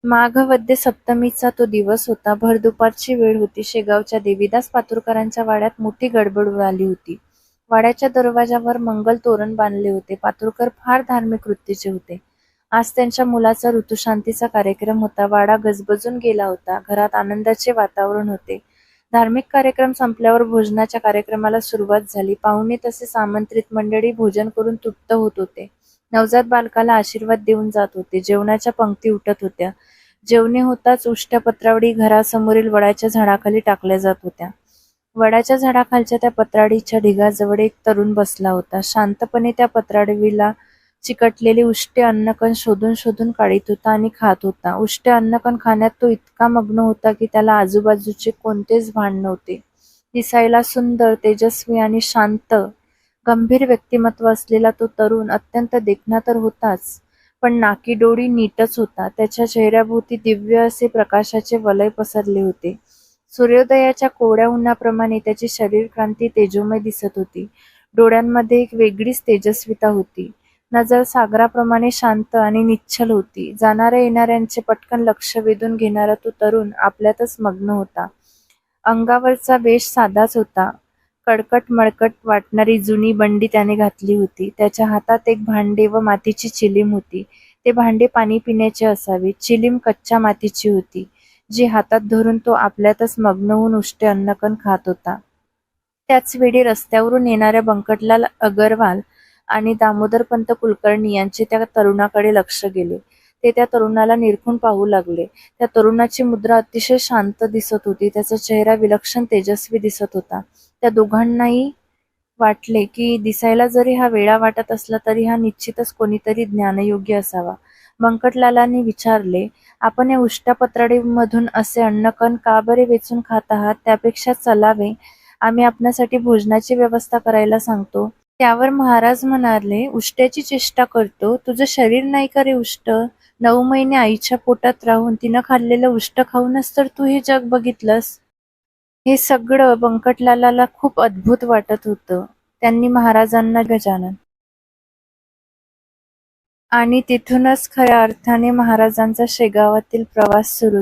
माघ वद्य सप्तमीचा तो दिवस होता. भर दुपारची वेळ होती. शेगावच्या देवीदास पातुरकरांच्या वाड्यात मोठी गडबड उडाली होती. वाड्याच्या दरवाजावर मंगल तोरण बांधले होते. पातुरकर फार धार्मिक वृत्तीचे होते. आज त्यांच्या मुलाचा ऋतुशांतीचा कार्यक्रम होता. वाडा गजबजून गेला होता. घरात आनंदाचे वातावरण होते. धार्मिक कार्यक्रम संपल्यावर भोजनाच्या कार्यक्रमाला सुरुवात झाली. पाहुणे तसेच आमंत्रित मंडळी भोजन करून तृप्त होत होते. नवजात बालकाला आशीर्वाद देऊन जात होते. जेवणाच्या पंक्ती उठत होत्या. जेवणे होताच उष्ट्या-पत्रावळी घरासमोरील वडाच्या झाडाखाली टाकल्या जात होत्या. वडाच्या झाडाखालच्या त्या पत्रावळीच्या ढिगाजवळ एक तरुण बसला होता. शांतपणे त्या पत्रावळीला चिकटलेले उष्टे अन्नकण शोधून शोधून काढीत होता आणि खात होता. उष्टे अन्नकण खाण्यात तो इतका मग्न होता की त्याला आजूबाजूचे कोणतेच भान नव्हते. दिसायला सुंदर, तेजस्वी आणि शांत, गंभीर व्यक्तिमत्व असलेला तो तरुण अत्यंत देखणा तर होताच, पण नाकीडोळी नीटच होता. त्याच्या चेहऱ्याभोवती दिव्य असे प्रकाशाचे वलय पसरले होते. सूर्योदयाच्या कोवळ्या उन्हाप्रमाणे त्याची शरीरकांती तेजोमय दिसत होती. डोळ्यांमध्ये एक वेगळीच तेजस्विता होती. नजर सागराप्रमाणे शांत आणि निश्चल होती. जाणाऱ्या येणाऱ्यांचे पटकन लक्ष वेधून घेणारा तो तरुण आपल्यातच मग्न होता. अंगावरचा वेश साधाच होता. कडकट-मळकट वाटणारी जुनी बंडी त्याने घातली होती. त्याच्या हातात एक भांडे व मातीची चिलीम होती. ते भांडे पाणी पिण्याचे असावे. चिलीम कच्च्या मातीची होती, जी हातात धरून तो आपल्यातच मग्न होऊन उष्टे अन्नकण खात होता. त्याचवेळी रस्त्यावरून येणाऱ्या बंकटलाल अगरवाल आणि दामोदरपंत कुलकर्णी यांचे त्या तरुणाकडे लक्ष गेले. ते त्या तरुणाला निरखून पाहू लागले. त्या तरुणाची मुद्रा अतिशय शांत दिसत होती. त्याचा चेहरा विलक्षण तेजस्वी दिसत होता. त्या दोघांनाही वाटले की दिसायला जरी हा वेडा वाटत असला तरी हा निश्चितच कोणीतरी ज्ञानयोगी असावा. बंकटलालांनी विचारले, आपण या उष्ट्या पत्रावळीमधून असे अन्नकण का बरे वेचून खात आहात? त्यापेक्षा चलावे, आम्ही आपणासाठी भोजनाची व्यवस्था करायला सांगतो. त्यावर महाराज म्हणाले, उष्ट्याची चेष्टा करतो? तुझं शरीर नाही का रे उष्ट? 9 महिने आईच्या पोटात राहून तिनं खाल्लेलं उष्ट खाऊनच तर तू हे जग बघितलंस. हे सगळं बंकटलालाला खूप अद्भुत वाटत होतं. त्यांनी महाराजांना गजानन आणि तिथूनच खऱ्या अर्थाने महाराजांचा शेगावातील प्रवास सुरू